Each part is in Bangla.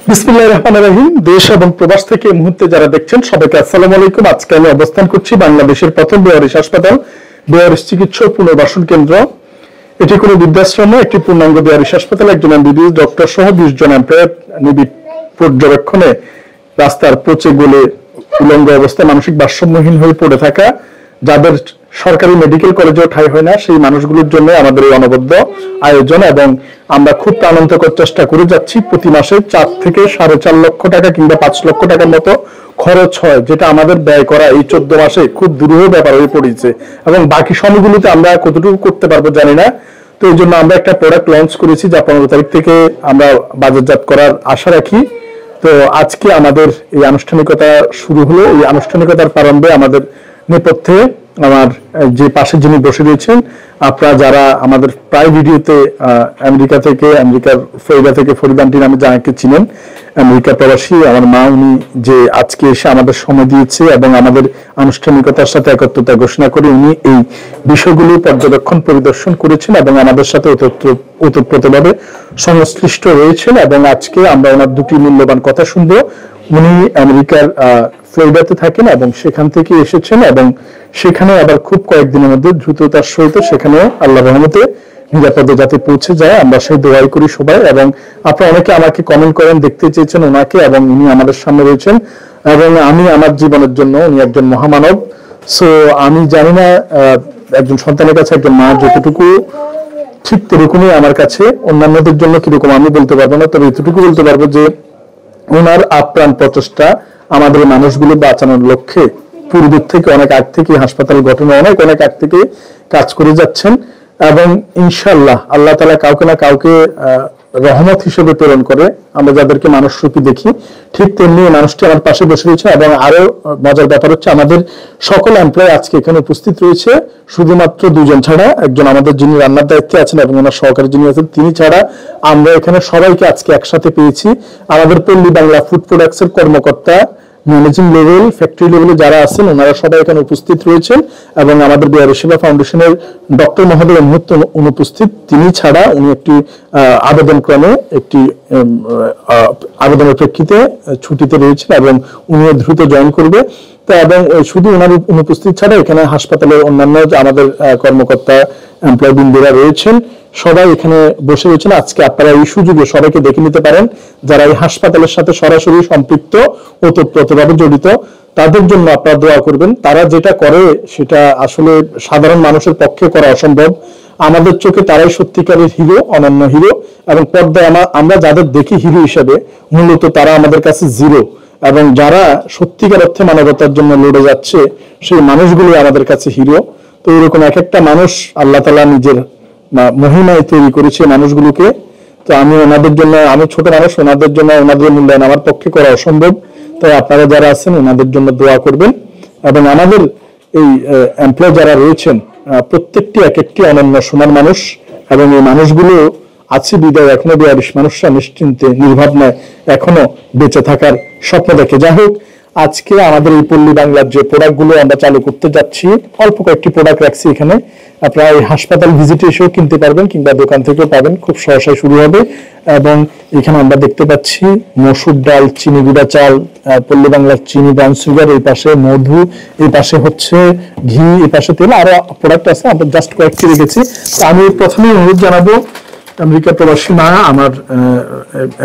বিসমিল্লাহির রহমানির রহিম। দেশ এবং প্রবাস থেকে এই মুহূর্তে যারা দেখছেন সবাইকে আসসালামু আলাইকুম। আজকে আমি অবস্থান করছি বাংলাদেশের প্রথম বেওয়ারিশ হাসপাতাল, বেওয়ারিশ চিকিৎসা পুনর্বাসন কেন্দ্র। এটি কোনো বৃদ্ধাশ্রম নয়, একটি পূর্ণাঙ্গ বেওয়ারিশ হাসপাতাল। একজন এমবিবিএস ডক্টর সহ 20 জন এমপ্লয়ার নিবিড় পর্যবেক্ষণে রাস্তার পচে গলে উলঙ্গ অবস্থায় মানসিক ভারসাম্যহীন হয়ে পড়ে থাকা, যাদের সরকারি মেডিকেল কলেজেও ঠাঁই হয় না, সেই মানুষগুলোর জন্য আমাদের এই অনবদ্য আয়োজন। এবং আমরা খুব প্রাণান্তকর চেষ্টা করে যাচ্ছি। প্রতি মাসে 4 থেকে 4.5 লক্ষ টাকা কিংবা 5 লক্ষ টাকার মতো খরচ হয়, যেটা আমাদের ব্যয় করা এই 14 মাসে খুব দুরূহ ব্যাপার হয়ে পড়েছে। এবং বাকি সময়গুলোতে আমরা কতটুকু করতে পারবো জানি না। তো এই জন্য আমরা একটা প্রোডাক্ট লঞ্চ করেছি, যা 15 তারিখ থেকে আমরা বাজারজাত করার আশা রাখি। তো আজকে আমাদের এই আনুষ্ঠানিকতা শুরু হলো। এই আনুষ্ঠানিকতার প্রারম্ভে আমাদের নেপথ্যে আমার যে পাশে যিনি বসে রয়েছেন, আপনারা যারা আমাদের প্রায় ভিডিওতে আমেরিকার ফ্লোরিডা থেকে ফরিদান্টি নামে যাকে চিনেন, আমেরিকা প্রবাসী আমার মা, উনি যে আজকে এসে আমাদের সময় দিয়েছে এবং আমাদের আনুষ্ঠানিকতার সাথে একত্রতা ঘোষণা করে উনি এই বিষয়গুলো পর্যবেক্ষণ পরিদর্শন করেছেন এবং আমাদের সাথে ওতপ্রোতভাবে সংশ্লিষ্ট রয়েছেন। এবং আজকে আমরা ওনার দুটি মূল্যবান কথা শুনবো। উনি আমেরিকার ফ্লোরিডাতে থাকেন এবং সেখান থেকে এসেছেন এবং সেখানে আবার খুব কয়েকদিনের মধ্যে দ্রুততার সহিত সেখানে আল্লাহ রহমতে নিরাপদে যাতে পৌঁছে যায়, আমরা সেই দোয়াই করি সবাই। এবং আপনারা অনেকে আমাকে কমেন্ট করেন, দেখতে চেয়েছেন ওনাকে, এবং উনি আমাদের সামনে রয়েছেন। এবং আমি আমার জীবনের জন্য উনি একজন মহামানব। সো আমি জানি না একজন সন্তানের কাছে একজন মা যতটুকু, ঠিক তেরকমই আমার কাছে অন্যান্যদের জন্য কিরকম আমি বলতে পারবো না, তবে এতটুকু বলতে পারবো যে ওনার আপ্রাণ প্রচেষ্টা আমাদের মানুষগুলো বাঁচানোর লক্ষ্যে পূর্বের থেকে অনেক আগ থেকে হাসপাতাল গঠনে অনেক আগ থেকে কাজ করে যাচ্ছেন। এবং ইনশাআল্লাহ আল্লাহ তাআলা কাউকে না কাউকে রহমত হিসেবে প্রেরণ করে। আমরা যাদেরকে মানুষ রূপী দেখি, ঠিক তেমনি মানুষটি আমার পাশে বসে রয়েছে। এবং আরো মজার ব্যাপার হচ্ছে, আমাদের সকল এমপ্লয় আজকে এখানে উপস্থিত রয়েছে, শুধুমাত্র 2 জন ছাড়া। একজন আমাদের যিনি রান্নার দায়িত্বে আছেন এবং ওনার সহকারী যিনি আছেন তিনি ছাড়া আমরা এখানে সবাইকে আজকে একসাথে পেয়েছি। আমাদের পল্লী বাংলা ফুড প্রোডাক্টস এর কর্মকর্তা, ম্যানেজিং লেভেল, ফ্যাক্টরি লেভেলে যারা আছেন ওনারা সবাই এখানে উপস্থিত রয়েছেন। এবং আমাদের বেওয়ারিশ সেবা ফাউন্ডেশনের ডক্টর মহোদয় এই মুহূর্তে অনুপস্থিত। তিনি ছাড়া উনি একটি আবেদনক্রমে একটি আবেদনের প্রেক্ষিতে ছুটিতে রয়েছেন এবং উনি দ্রুত জয়েন করবে। তো এবং শুধু ওনার অনুপস্থিত ছাড়া এখানে হাসপাতালের অন্যান্য আমাদের কর্মকর্তা, এমপ্লয় বৃন্দরা রয়েছেন, সবাই এখানে বসে রয়েছেন। আজকে আপনারা এই সুযোগে সবাইকে দেখে নিতে পারেন যারা এই হাসপাতালের সাথে সরাসরি সম্পৃক্ত, ওতপ্রোতভাবে জড়িত। তাদের জন্য আপনারা দোয়া করবেন। তারা যেটা করে সেটা আসলে সাধারণ মানুষের পক্ষে করা অসম্ভব। আমাদের চোখে তারাই সত্যিকারের হিরো, অনন্য হিরো। এবং পর্দায় আমরা যাদের দেখি হিরো হিসেবে, মূলত তারা আমাদের কাছে জিরো। এবং যারা সত্যিকার অর্থে মানবতার জন্য লড়ে যাচ্ছে, সেই মানুষগুলো আমাদের কাছে হিরো। তো এরকম এক একটা মানুষ আল্লাহ তাআলা নিজের মহিমায় তৈরি করেছে মানুষগুলোকে। তো আমি ওনাদের জন্য, আমি ছোট মানুষ, ওনাদের জন্য ওনাদের মূল্যায়ন আমার পক্ষে করা অসম্ভব। তাই আপনারা যারা আছেন ওনাদের জন্য দোয়া করবেন। এবং আমাদের এই এমপ্লয় যারা রয়েছেন প্রত্যেকটি এক একটি অনন্য সোনার মানুষ। এবং এই মানুষগুলো আছে বিদায় এখনো বেওয়ারিশ মানুষরা নিশ্চিন্তে নির্ভাবনায় এখনো বেঁচে থাকার স্বপ্ন দেখে। যাই হোক, আজকে আমাদের এই পল্লী বাংলার যে প্রোডাক্টগুলো আমরা চালু করতে যাচ্ছি, অল্প কয়েকটি প্রোডাক্ট রাখছি এখানে। আপনারা এই হাসপাতাল ভিজিটে এসেও কিনতে পারবেন কিংবা দোকান থেকেও পাবেন, খুব সহসায় শুরু হবে। এবং এখানে আমরা দেখতে পাচ্ছি মসুর ডাল, চিনি গুঁড়া চাল, পল্লী বাংলার চিনি, ব্রাউন সুগার, এই পাশে মধু, এই পাশে হচ্ছে ঘি, এই পাশে তেল, আরো প্রোডাক্ট আছে, আমরা জাস্ট কয়েকটি রেখেছি। তো আমি প্রথমে অনুরোধ জানাবো আমেরিকা প্রবাসী মা, আমার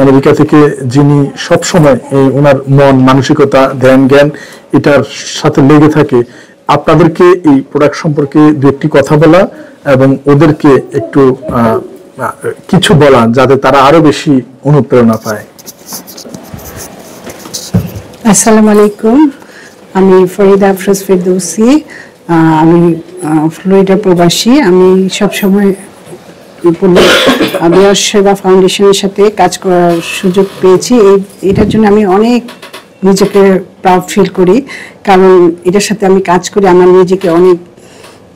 আমেরিকা থেকে যিনি সবসময় ওনার মন মানসিকতা, ধ্যান জ্ঞান এটার সাথে লেগে থাকে, আপনাদেরকে এই প্রোডাক্ট সম্পর্কে দু একটি কথা বলা এবং ওদেরকে একটু কিছু বলা, যাতে তারা আরো বেশি অনুপ্রেরণা পায়। আসসালামু আলাইকুম, আমি ফরিদা আফরোজ ফেরদৌসী, আমি ফ্লোরিডা প্রবাসী। আমি সবসময় বেওয়ারিশ সেবা ফাউন্ডেশনের সাথে কাজ করার সুযোগ পেয়েছি। এটার জন্য আমি অনেক নিজেকে প্রাউড ফিল করি, কারণ এটার সাথে আমি কাজ করে আমার নিজেকে অনেক,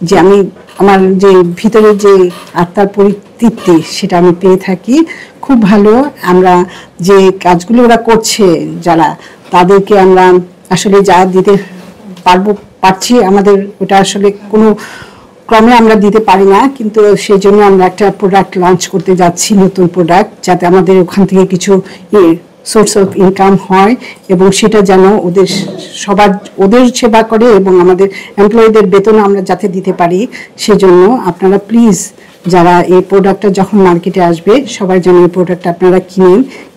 যে আমি আমার যে ভিতরে যে আত্মার পরিতৃপ্তি সেটা আমি পেয়ে থাকি। খুব ভালো। আমরা যে কাজগুলো ওরা করছে যারা, তাদেরকে আমরা আসলে যা দিতে পারছি, আমাদের ওটা আসলে কোনো ক্রমে আমরা দিতে পারি না, কিন্তু সেই জন্য আমরা একটা প্রোডাক্ট লঞ্চ করতে যাচ্ছি, নতুন প্রোডাক্ট, যাতে আমাদের ওখান থেকে কিছু সোর্স অফ ইনকাম হয় এবং সেটা যেন ওদের সেবা করে এবং আমাদের এমপ্লয়ীদের বেতন আমরা যাতে দিতে পারি, সেজন্য আপনারা প্লিজ যারা এই প্রোডাক্টটা যখন মার্কেটে আসবে সবাই যেন এই প্রোডাক্টটা আপনারা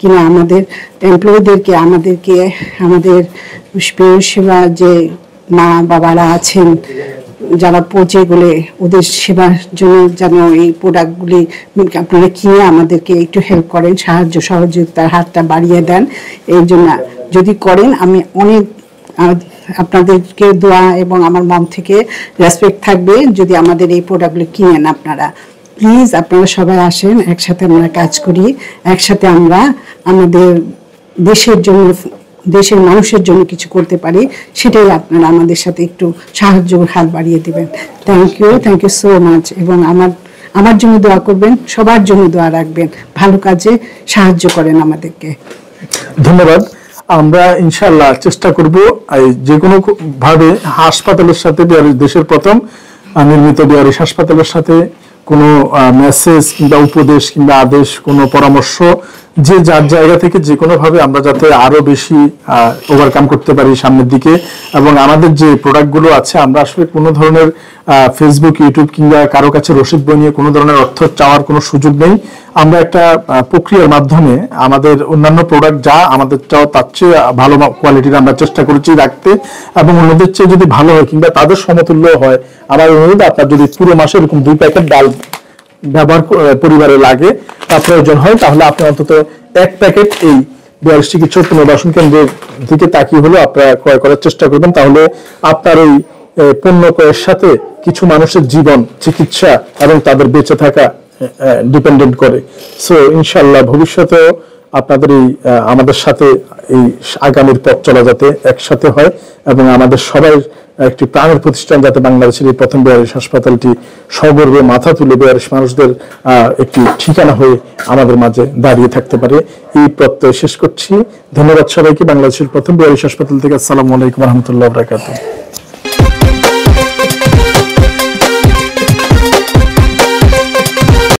কিনে আমাদের এমপ্লয়ীদেরকে, আমাদের সেবা যে মা বাবারা আছেন যারা পচে গেলে ওদের সেবার জন্য যেন এই প্রোডাক্টগুলি আপনারা কিনে আমাদেরকে একটু হেল্প করেন, সাহায্য সহযোগিতার হাতটা বাড়িয়ে দেন। এই জন্য যদি করেন আমি অনেক আপনাদেরকে দোয়া এবং আমার মন থেকে রেসপেক্ট থাকবে যদি আমাদের এই প্রোডাক্টগুলো কিনেন। আপনারা প্লিজ আপনারা সবাই আসেন, একসাথে আমরা কাজ করি, একসাথে আমরা আমাদের দেশের মানুষের জন্য কিছু করতে পারি, সেটাই আপনারা আমাদের সাথে একটু সাহায্যের হাত বাড়িয়ে দিবেন। Thank you so much. এবং আমার জন্য দোয়া করবেন, সবার জন্য দোয়া রাখবেন, ভালো কাজে সাহায্য করেন আমাদেরকে। ধন্যবাদ। আমরা ইনশাআল্লাহ চেষ্টা করব যে কোনো ভাবে হাসপাতালের সাথে দেশের প্রথম নির্মিত বিহারিস হাসপাতালের সাথে কোনো মেসেজ কিংবা উপদেশ কিংবা আদেশ, কোনো পরামর্শ যে যার জায়গা থেকে যে কোনো ভাবে আমরা যাতে আরো বেশি ওভারকাম করতে পারি সামনের দিকে। এবং আমাদের যে প্রোডাক্টগুলো আছে আমরা আসলে কোনো ধরনের ফেসবুক, ইউটিউব কিংবা কারো কাছে রসিদ বই নিয়ে কোনো ধরনের অর্থ চাওয়ার কোনো সুযোগ নেই। আমরা একটা প্রক্রিয়ার মাধ্যমে আমাদের অন্যান্য প্রোডাক্ট যা আমাদের চাও তার চেয়ে ভালো কোয়ালিটির আমরা চেষ্টা করেছি রাখতে, এবং অন্যদের চেয়ে যদি ভালো হয় কিংবা তাদের সমতুল্য হয়, আমার অনুরোধ আপনার যদি পুরো মাসে এরকম 2 প্যাকেট ডাল ব্যবহার পরিবারে লাগে বা প্রয়োজন হয়, তাহলে আপনি অন্তত 1 প্যাকেট এই বিহারিস চিকিৎসা পুনর্বাসন কেন্দ্রের দিকে তাকিয়ে হলো আপনারা ক্রয় করার চেষ্টা করবেন। তাহলে আপনার এই পণ্য ক্রয়ের সাথে কিছু মানুষের জীবন, চিকিৎসা এবং তাদের বেঁচে থাকা ডিপেন্ডেন্ট করে। সো ইনশাআল্লাহ ভবিষ্যতেও আপনাদের এই আমাদের সাথে এই আগামীর পথ চলা যাতে একসাথে হয় এবং আমাদের সবাই একটি প্রাণের প্রতিষ্ঠান যাতে বাংলাদেশের এই প্রথম বিহারিস হাসপাতালটি সগর্বে মাথা তুলে বিহারিস মানুষদের একটি ঠিকানা হয়ে আমাদের মাঝে দাঁড়িয়ে থাকতে পারে, এই প্রত্যয় শেষ করছি। ধন্যবাদ সবাইকে। বাংলাদেশের প্রথম বিহারিস হাসপাতাল থেকে আসসালামু আলাইকুম ওয়া রাহমাতুল্লাহি ওয়া বারাকাতুহু।